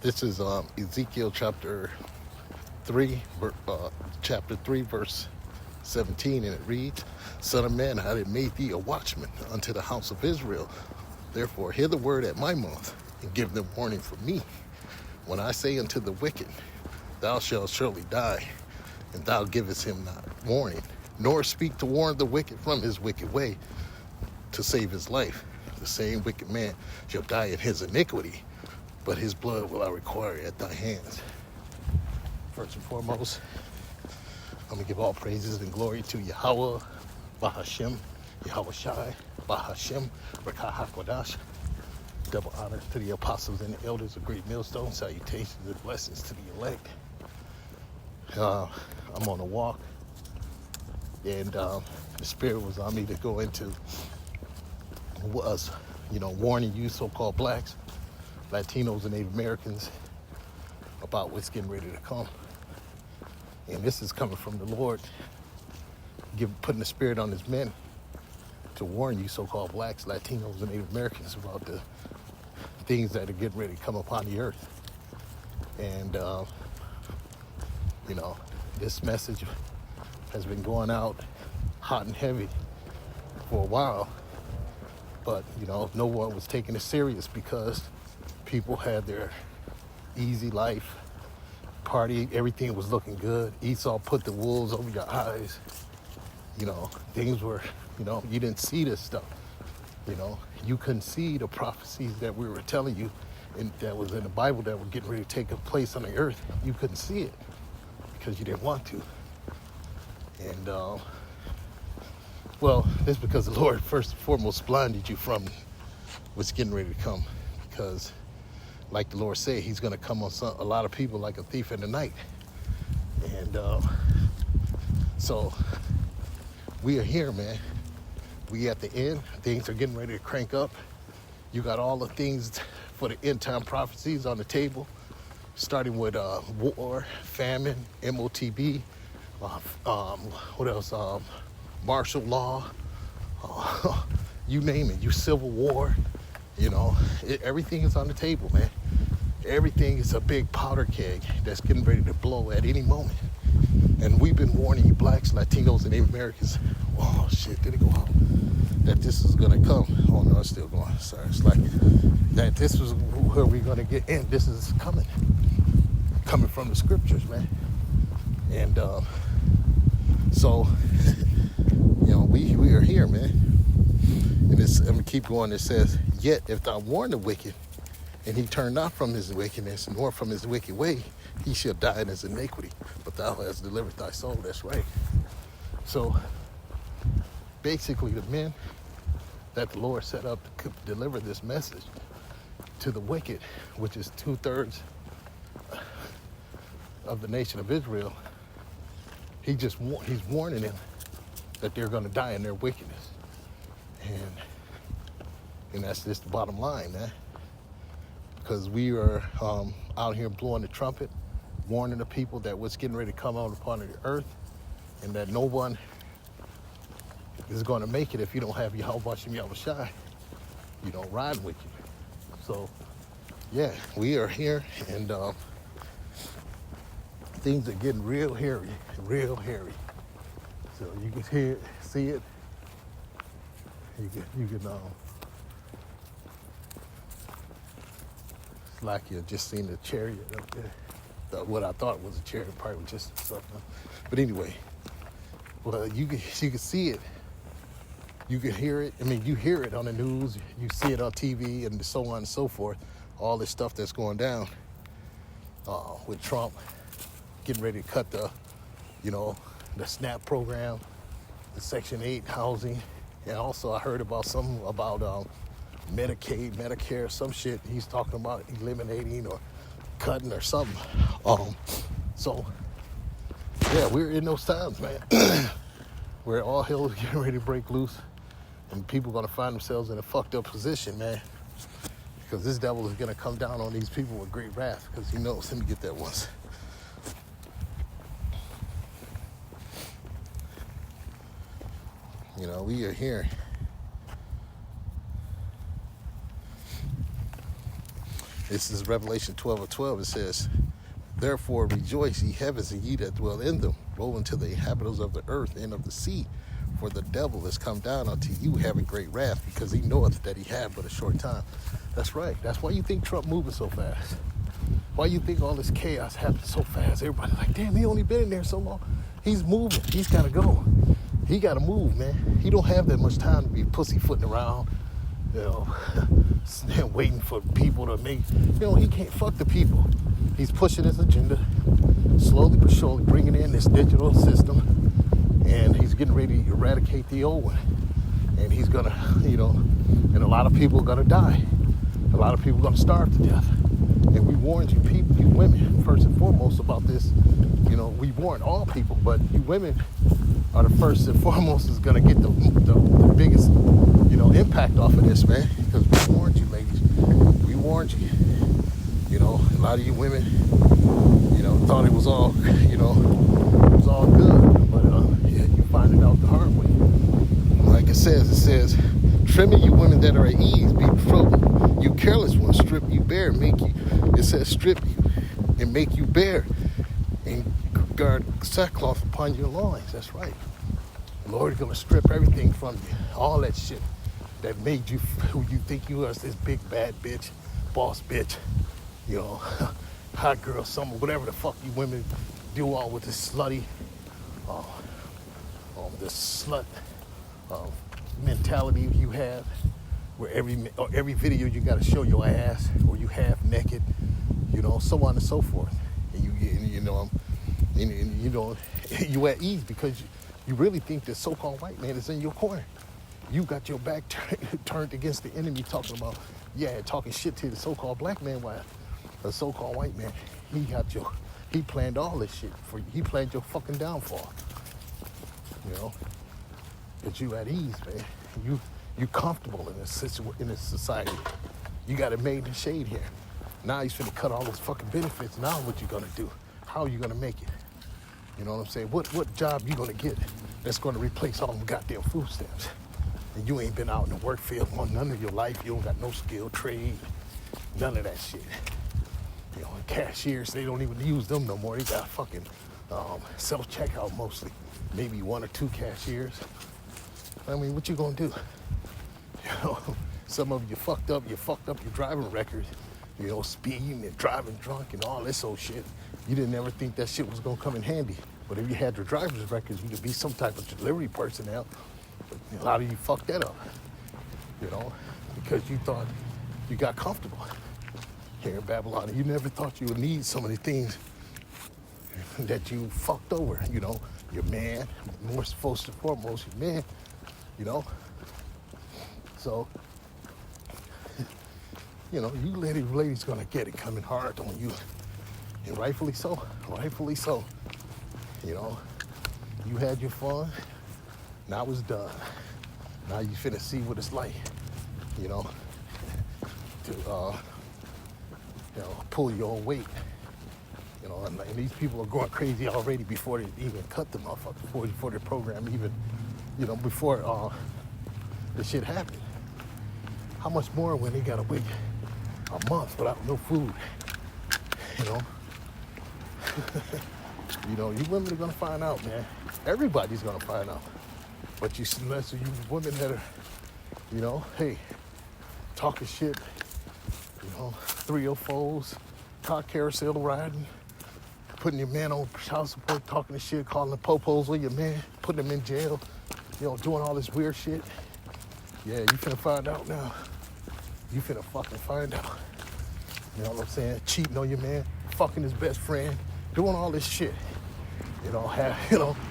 This is Ezekiel chapter 3, verse 17, and it reads, Son of man, I have made thee a watchman unto the house of Israel. Therefore hear the word at my mouth, and give them warning from me. When I say unto the wicked, thou shalt surely die, and thou givest him not warning, nor speak to warn the wicked from his wicked way, to save his life. The same wicked man shall die in his iniquity, but his blood will I require at thy hands. First and foremost, I'm going to give all praises and glory to Yahweh, Bahashem, Yahweh Shai, Bahashem, Rakah HaKodash. Double honor to the apostles and the elders of Great Millstone. Salutations and blessings to the elect. I'm on a walk, and the Spirit was on me to go into warning you so-called blacks, Latinos, and Native Americans about what's getting ready to come. And this is coming from the Lord, putting the Spirit on his men to warn you so-called blacks, Latinos, and Native Americans about the things that are getting ready to come upon the earth. And, this message has been going out hot and heavy for a while. But, no one was taking it serious because people had their easy life, party, everything was looking good. Esau put the wolves over your eyes. Things were, you didn't see this stuff. You couldn't see the prophecies that we were telling you and that was in the Bible that were getting ready to take place on the earth. You couldn't see it because you didn't want to. And, it's because the Lord, first and foremost, blinded you from what's getting ready to come. Because, like the Lord said, he's going to come on a lot of people like a thief in the night. And so we are here, man. We at the end. Things are getting ready to crank up. You got all the things for the end time prophecies on the table, starting with war, famine, MOTB, what else? Martial law, you name it, civil war, everything is on the table, man. Everything is a big powder keg that's getting ready to blow at any moment. And we've been warning you blacks, Latinos, and Native Americans, oh shit, did it go out? That this is gonna come. Oh no, it's still going. Sorry, it's like that this was where we're gonna get in. This is coming from the scriptures, man. And so we are here, man. And I'm gonna keep going. It says, yet if thou warn the wicked, and he turn not from his wickedness, nor from his wicked way, he shall die in his iniquity. But thou hast delivered thy soul. That's right. So basically, the men that the Lord set up to deliver this message to the wicked, which is 2/3 of the nation of Israel, he's warning them that they're going to die in their wickedness. And that's just the bottom line, man. Because we are out here blowing the trumpet, warning the people that what's getting ready to come out upon the earth, and that no one is going to make it if you don't have Yahweh Shem Yahweh Shai, riding with you. So, yeah, we are here, and things are getting real hairy. So you can hear it, see it. You can it's like you just seen the chariot up there. What I thought was a chariot, probably was just something. But anyway, well, you can see it. You can hear it. I mean, you hear it on the news. You see it on TV and so on and so forth. All this stuff that's going down with Trump getting ready to cut the the SNAP program, the Section 8 housing. And also I heard about Medicaid, Medicare, some shit he's talking about eliminating or cutting or something. So, yeah, we're in those times, man, where all hell is getting ready to break loose. And people are going to find themselves in a fucked up position, man. Because this devil is going to come down on these people with great wrath. Because he knows, let me get that once. We are here. This is Revelation 12:12. It says, therefore rejoice, ye heavens, and ye that dwell in them. Woe unto the inhabitants of the earth and of the sea. For the devil is come down unto you having great wrath, because he knoweth that he had but a short time. That's right. That's why you think Trump moving so fast. Why you think all this chaos happens so fast? Everybody's like, damn, he only been in there so long. He's moving. He's got to go. He got to move, man. He don't have that much time to be pussyfooting around, waiting for people to make, he can't fuck the people. He's pushing his agenda, slowly but surely bringing in this digital system, and he's getting ready to eradicate the old one. And he's gonna, and a lot of people are gonna die. A lot of people are gonna starve to death. And we warned you people, you women, first and foremost about this. We warned all people, but you women are the first and foremost is gonna get the biggest, impact off of this, man. Because we warned you, ladies. We warned you. A lot of you women, thought it was all, it was all good. But you find it out the hard way. Like it says, trimming you women that are at ease, be troubled. You careless ones, strip you bare, it says strip you and make you bare, and guard sackcloth upon your loins. That's right. The Lord is going to strip everything from you. All that shit that made you who you think you are, this big bad bitch, boss bitch, hot girl, summer, whatever the fuck you women do all with this slutty, this slut mentality you have, where every video you got to show your ass, or you half naked, so on and so forth. And you at ease because you really think the so-called white man is in your corner. You got your back turned against the enemy, talking shit to the so-called black man, while the so-called white man, he planned all this shit for you. He planned your fucking downfall. But you at ease, man. You comfortable in this society. You got it made in shade here. Now he's finna cut all those fucking benefits. Now what you gonna do? How are you gonna make it? You know what I'm saying? What job you gonna get that's gonna replace all them goddamn food stamps? And you ain't been out in the work field on none of your life. You don't got no skill, trade, none of that shit. And cashiers, they don't even use them no more. They got fucking self-checkout mostly. Maybe one or two cashiers. I mean, what you gonna do? Some of you fucked up your driving record, speeding and driving drunk and all this old shit. You didn't ever think that shit was gonna come in handy. But if you had your driver's records, you could be some type of delivery personnel. But a lot of you fucked that up, because you thought you got comfortable here in Babylon. You never thought you would need so many things that you fucked over, your man, more first and foremost, your man, So, you ladies gonna get it coming hard on you. And rightfully so. You had your fun. Now it's done. Now you finna see what it's like, to pull your own weight. And these people are going crazy already before they even cut the motherfucker, before the program even, before the shit happened. How much more when they gotta wait a month without no food, You women are gonna find out, man. Everybody's gonna find out. But unless you women that are, hey, talking shit, 304s, car carousel riding, putting your man on child support, talking shit, calling the popos on your man, putting him in jail, doing all this weird shit. Yeah, you finna find out now. You finna fucking find out. You know what I'm saying? Cheating on your man, fucking his best friend, doing all this shit. A lot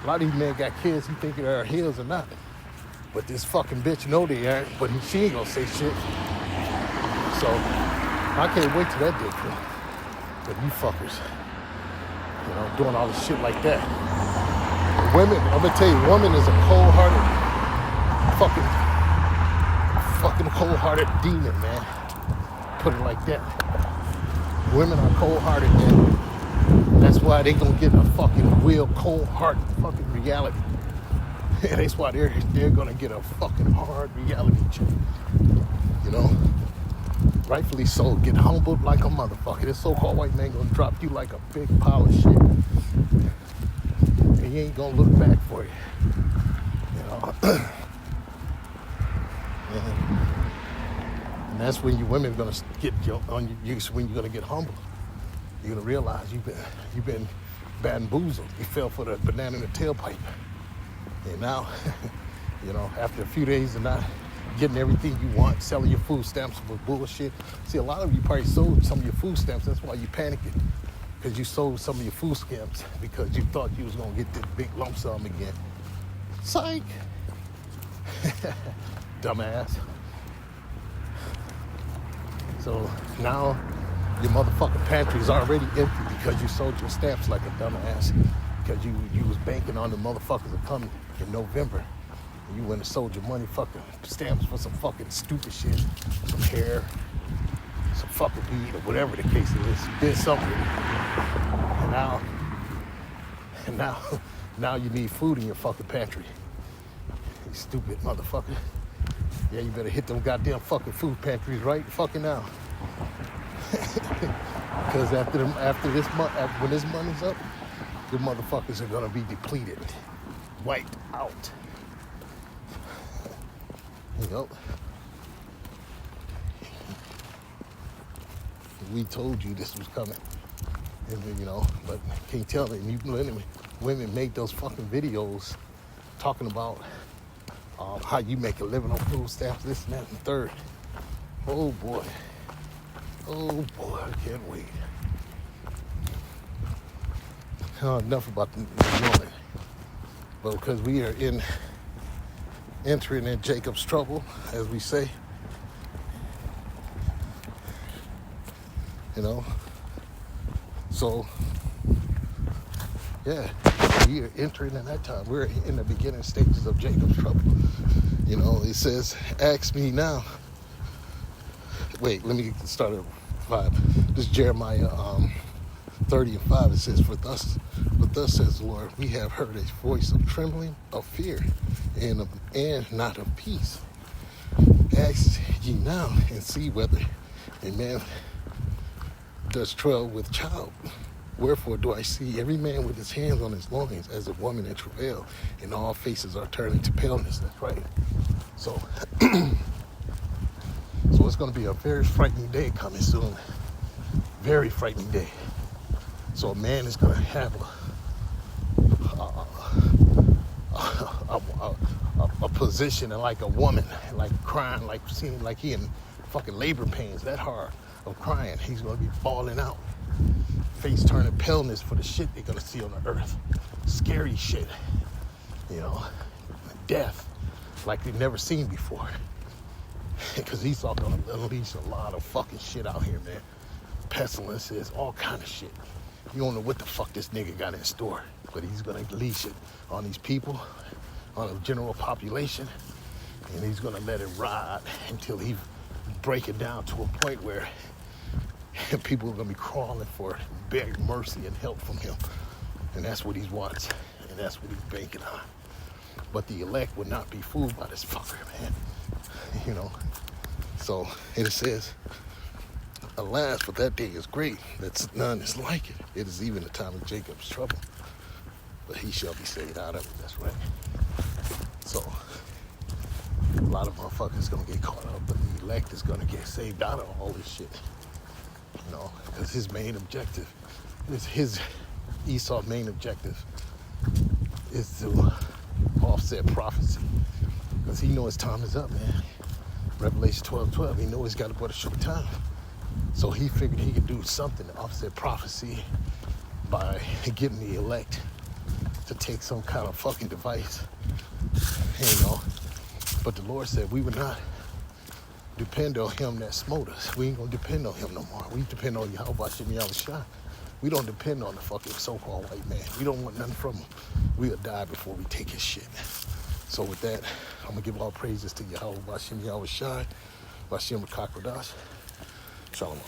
of these men got kids, he think they're his or not. But this fucking bitch know they aren't, but she ain't gonna say shit. So, I can't wait till that day comes. But you fuckers, doing all this shit like that. Women, I'm gonna tell you, woman is a cold-hearted, fucking cold-hearted demon, man. Put it like that. Women are cold-hearted, man. That's why they gonna get a fucking real cold-hearted fucking reality. And that's why they're gonna get a fucking hard reality check. rightfully so, get humbled like a motherfucker. This so-called white man gonna drop you like a big pile of shit. And he ain't gonna look back for you. You know? and that's when you women are gonna get on you when you're gonna get humbled. You're gonna realize you've been bamboozled. You fell for the banana in the tailpipe. And now, you know, after a few days of not getting everything you want, selling your food stamps was bullshit. See, a lot of you probably sold some of your food stamps. That's why you panicking. Because you sold some of your food stamps because you thought you was gonna get this big lump sum again. Psych! Dumbass. So now your motherfucking pantry is already empty because you sold your stamps like a dumbass. Because you was banking on the motherfuckers to come in November. And you went and sold your money fucking stamps for some fucking stupid shit. Some hair, some fucking weed, or whatever the case is. You did something with it. And now you need food in your fucking pantry. You stupid motherfucker. Yeah, you better hit them goddamn fucking food pantries right fucking now. Because when this money's up, the motherfuckers are gonna be depleted, wiped out. You know, we told you this was coming, and you know, but can't tell me. Women make those fucking videos talking about how you make a living on food stamps, this and that and the third. Oh boy, I can't wait. Enough about the woman, but because we are entering in Jacob's trouble, as we say, you know. So, yeah, we are entering in that time. We're in the beginning stages of Jacob's trouble. You know, it says, "Ask me now." Wait, let me start at 5. This is Jeremiah 30:5. It says, "For thus says the Lord, we have heard a voice of trembling, of fear, and not of peace. Ask ye now and see whether a man does travail with child. Wherefore do I see every man with his hands on his loins as a woman in travail, and all faces are turning to paleness." That's right. So, so it's going to be a very frightening day coming soon. Very frightening day. So a man is going to have a position like a woman, like crying, like seeming like he in fucking labor pains, that hard of crying. He's going to be bawling out, face turning paleness for the shit they're going to see on the earth. Scary shit, you know, death like they've never seen before. Because Esau going to unleash a lot of fucking shit out here, man. Pestilences, all kind of shit. You don't know what the fuck this nigga got in store, but he's gonna unleash it on these people, on the general population, and he's gonna let it ride until he break it down to a point where people are gonna be crawling for beg mercy and help from him, and that's what he wants, and that's what he's banking on. But the elect would not be fooled by this fucker, man. You know. So it says, "Alas, for that day is great, that none is like it. It is even the time of Jacob's trouble, but he shall be saved out of it." That's right. So, a lot of motherfuckers gonna get caught up, but the elect is gonna get saved out of all this shit. You know, because his main objective, Esau's main objective is to offset prophecy. Because he knows his time is up, man. Revelation 12:12, he knows he's got but a short time. So he figured he could do something to offset prophecy by getting the elect to take some kind of fucking device, you know. But the Lord said we would not depend on him that smote us. We ain't gonna depend on him no more. We depend on Yahweh Shem Yahushua. We don't depend on the fucking so-called white man. We don't want nothing from him. We'll die before we take his shit. So with that, I'm gonna give all praises to Yahweh Shem Yahushua, Bashem Kakodash. Shalom.